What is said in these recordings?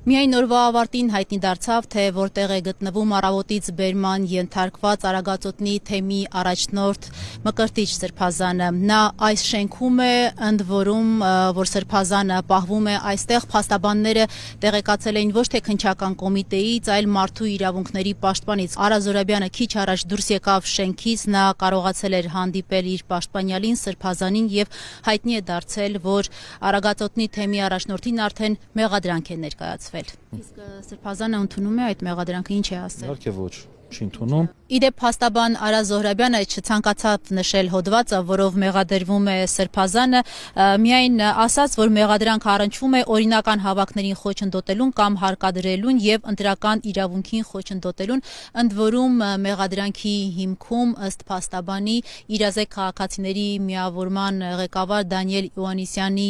Միայն օրվա ավարտին հայտնի դարձավ, թե որտեղ է գտնվում առավոտից բերման ենթարկված Արագածոտնի թեմի առաջնորդ Մկրտիչ Սրբազանը։ Նա այս շենքում է, ընդ որում, որ Սրբազանը պահվում է այստեղ, փաստաբանները տեղեկացել էին ոչ թե քննչական կոմիտեից, այլ մարդու իրավունքների պաշտպանից։ Արա Զորաբյանը քիչ առաջ դուրս եկավ շենքից, նա կարողացել էր հանդիպել իր պաշտպանյալին Սրբազանին եւ հայտնի է դարձել, որ Արագածոտնի թեմի առաջնորդին արդեն մեղադրանք է ներկայացվել։ Իսկ Սրբազանը ընդունում է այդ մեղադրանքը, ինչ է ասել։ Իհարկե ոչ, չի ընդունում։ Իդեպ փաստաբան Արա Զոհրաբյանը չցանկացավ նշել հոդվածը, որով մեղադրվում է Սրբազանը, միայն ասաց, որ մեղադրանքը առնչվում է օրինական հավաքներին խոչընդոտելուն կամ հարկադրելուն եւ ընտրական իրավունքին խոչընդոտելուն, ընդ որում մեղադրանքի հիմքում ըստ փաստաբանի իրազեկ քաղաքացիների միավորման ղեկավար Դանիել Իոաննիսյանի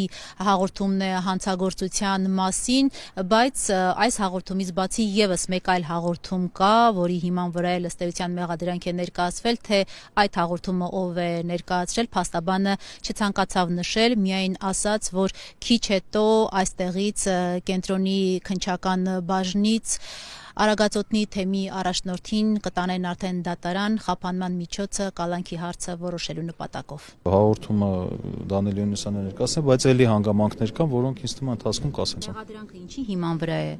հաղորդումն է հանցագործության մասին, բայց այս հաղորդումից բացի եւս մեկ այլ հաղորդում կա, որի հիման վրա էլ ըստ էության մեղադրանք է ներկայացվել, թե այդ հաղորդումը ով է ներկայացրել, փաստաբանը չցանկացավ նշել, միայն ասաց, որ քիչ հետո այստեղից կենտրոնի քննչական բաժնից Արագածոտնի թեմի առաջնորդին կտանեն արդեն դատարան խափանման միջոցը կալանքի հարցը որոշելու նպատակով։ Հաղորդումը Դանիել Իոաննիսյանը ներկայացրել, բայց ելի հանգամանքներ կան, որոնք ինձ թվում է ընթացքում կասեն։ Մեղադրանքը ինչի հիման վրա է։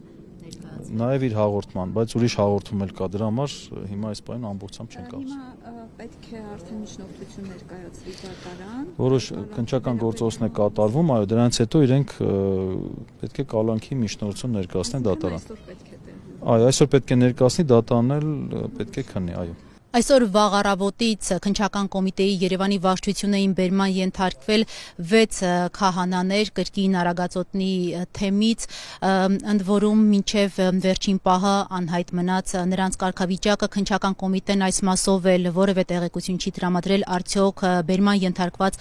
Նաև իր հաղորդման, բայց ուրիշ հաղորդում էլ կա դրա համար հիմա այս բանը ամբողջությամբ չեն կասում։ Հիմա պետք է արդեն միջնորդություն ներկայացվի դատարան։ Որոշ քննչական գործողություն է կատարվում, այո, դրանից հետո իրենք պետք է կալանքի միջնորդություն ներկայացնեն դատարան։ Այո, այսօր պետք է ներկայացնի, դատարանն էլ պետք է քննի, այո։ Այսօր վաղ առավոտից քննչական կոմիտեի Երևանի վարչությունն էին բերման ենթարկվել 6 քահանաներ կրկին Արագածոտնի թեմից, ընդ որում մինչև վերջին պահը անհայտ մնաց նրանց կարգավիճակը, քննչական կոմիտեն այս մասով էլ որևէ տեղեկություն չի տրամադրել, արդյոք բերման ենթարկված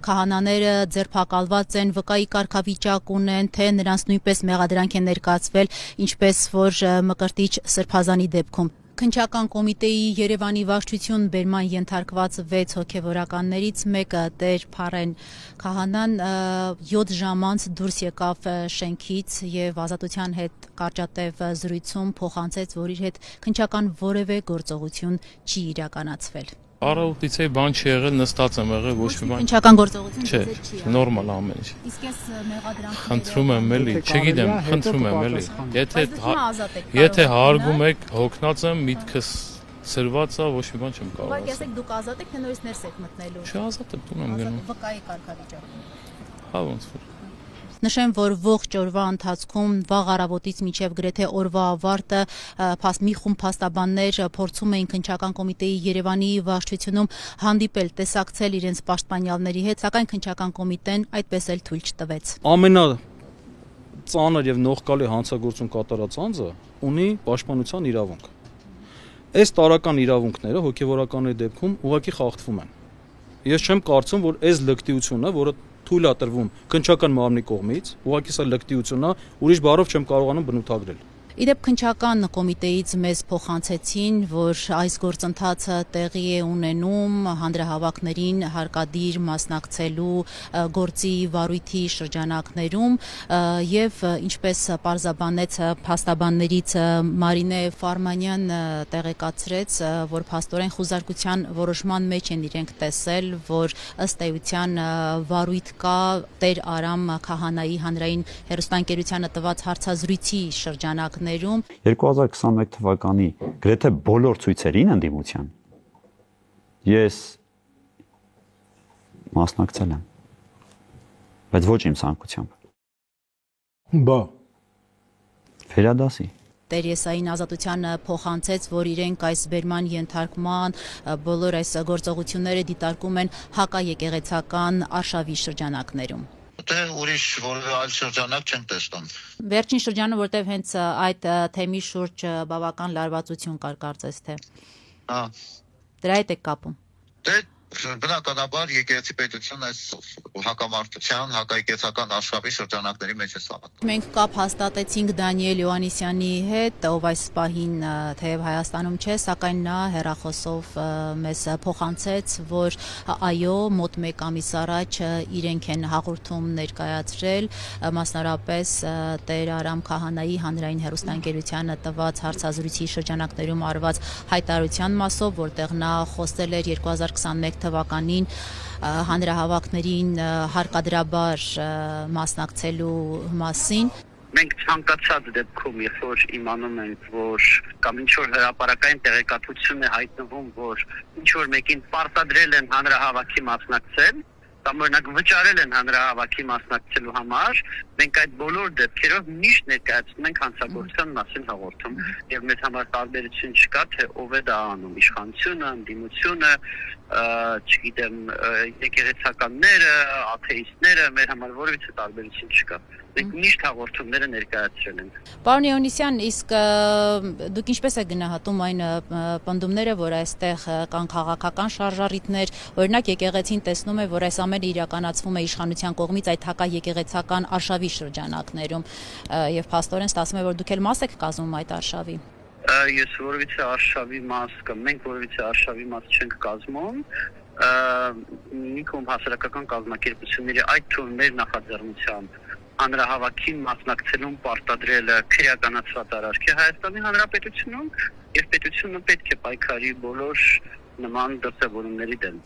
քահանաները ձերբակալված են, վկայի կարգավիճակ ունեն, թե նրանց նույնպես մեղադրանք է ներկայացվել, ինչպես որ Մկրտիչ Սրբազանի դեպքում։ Քննչական կոմիտեի Երևանի վարչություն բերման ենթարկված 6 հոգևորականներից մեկը Տեր Փարեն քահանան 7 ժամ անց դուրս եկավ շենքից եւ ազատության հետ կարճատև զրույցում փոխանցեց, որ իր հետ քննչական որևէ գործողություն չի իրականացվել։ Առավոտից բան չի եղել, նստած եմ եղել, ոչ մի բան։ Քննչական գործողություն չէ, նորմալ ամեն ինչ։ Իսկ այս մեղադրանքը խնդրում եմ էլի, չգիտեմ, խնդրում եմ էլի։ Եթե հարգում եք, հոգնած եմ, միտքս սրված է, ոչ մի բան չեմ կարող։ Ուղղակի ասեք դուք ազատ եք, թե նորից ներս եք մտնելու։ Չազատ եմ, տուն եմ գնում։ Վկայի կարգավիճակում։ Հա ոնց որ։ Նշեմ, որ ողջ օրվա ընթացքում վաղ առավոտից մինչև գրեթե օրվա ավարտը մի խումբ փաստաբաններ փորձում էին քննչական կոմիտեի Երևանի վարչությունում հանդիպել, տեսակցել իրենց պաշտպանյալների հետ, սակայն քննչական կոմիտեն այդպես էլ թույլ չտվեց։ Ամենածանր եւ նողկալի հանցագործություն կատարած անձը ունի պաշտպանության իրավունք։ Այս տարական իրավունքները հոգեվորականների դեպքում ուղղակի խախտվում են։ Ես չեմ կարծում, որ այս լկտիությունը, որը թույլ է տրվում քննչական մարմնի կողմից, ուղղակի սա լկտիություն է, ուրիշ բառով չեմ կարողանում բնութագրել։ Իդեպ քննչական կոմիտեից մեզ փոխանցեցին, որ այս գործընթացը տեղի է ունենում հանրահավաքներին հարկադիր մասնակցելու գործի վարույթի շրջանակներում եւ ինչպես պարզաբանեց փաստաբաններից Մարինե Ֆարմանյան տեղեկացրեց, որ փաստորեն խուզարկության որոշման մեջ են իրենք տեսել, որ ըստ էության վարույթ կա Տեր Արամ քահանայի հանրային հեռուստաընկերությանը տված հարցազրույցի շրջանակներում 2021 թվականի գրեթե բոլոր ցույցերին ընդդիմության ես մասնակցել եմ, բայց ոչ իմ ցանկությամբ։ Բա Ֆերադասի Տեր Եսային ազատությանը փոխանցեց, որ իրենք այս բերման ենթարկման բոլոր այս գործողությունները դիտարկում են հակաեկեղեցական արշավի շրջանակներում։ Դե ուրիշ որևէ այլ շրջանակ չեն տեսնում։ Վերջին շրջանը, որտեղ հենց այդ թեմի շուրջ բավական լարվածություն կար, կարծես թե։ Հա։ Դրա հետ եք կապում։ Դե Բնականաբար եկեղեցի պետությունն այս հակամարտության, հակաեկեղեցական արշավի շրջանակների մեջ է սահմանում։ Մենք կապ հաստատեցինք Դանիել Յոհաննիսյանի հետ, ով այս պահին թեև Հայաստանում չէ, սակայն նա հեռախոսով մեզ փոխանցեց, որ այո, մոտ 1 ամիս առաջ իրենք են հաղորդում ներկայացրել, մասնարապես Տեր Արամ Քահանայի հանրային հեռուստաընկերությանը տված հարցազրույցի շրջանակներում արված հայտարարության մասով, որտեղ նա խոսել էր 2021 թվականին հանրահավաքներին հարկադրաբար մասնակցելու մասին։ Մենք ցանկացած դեպքում, երբ որ իմանում ենք, որ կամ ինչ-որ հրապարակային տեղեկատվություն է հայտնվում, որ ինչ-որ մեկին պարտադրել են հանրահավաքի մասնակցել, կամ օրինակ վճարել են հանրահավաքի մասնակցելու համար, մենք այդ բոլոր դեպքերով միշտ ներկայացնում ենք հանցագործության մասին հաղորդում, եւ մեզ համար տարբերություն չկա, թե ով է դա անում, իշխանությունը, ընդդիմությունը, չգիտեմ, եկեղեցականները, աթեիստները, մեր համար որևիցե տարբերություն չկա։ Մենք միշտ հաղորդումները ներկայացրել ենք։ Պարոն Յոհաննիսյան, իսկ դուք ինչպես եք գնահատում այն պնդումները, որ այստեղ կան քաղաքական շարժառիթներ, օրինակ եկեղեցին տեսնում է, որ այս ամենը իրականացվում է իշխանության կողմից այդ հակաեկեղեցական արշավի շրջանակներում, եւ փաստորեն ստացվում է, որ դուք էլ մաս եք կազմում այդ արշավի։ Ես որևիցե արշավի մաս կամ մենք որևիցե արշավի մաս չենք կազմում, մի կողմ հասարակական կազմակերպությունների այդ թվում մեր նախաձեռնությամբ հանրահավաքին մասնակցելուն պարտադրելը քրեականացված արարք է Հայաստանի Հանրապետությունում, եւ պետությունը պետք է պայքարի բոլոր նման դրսևորումների դեմ։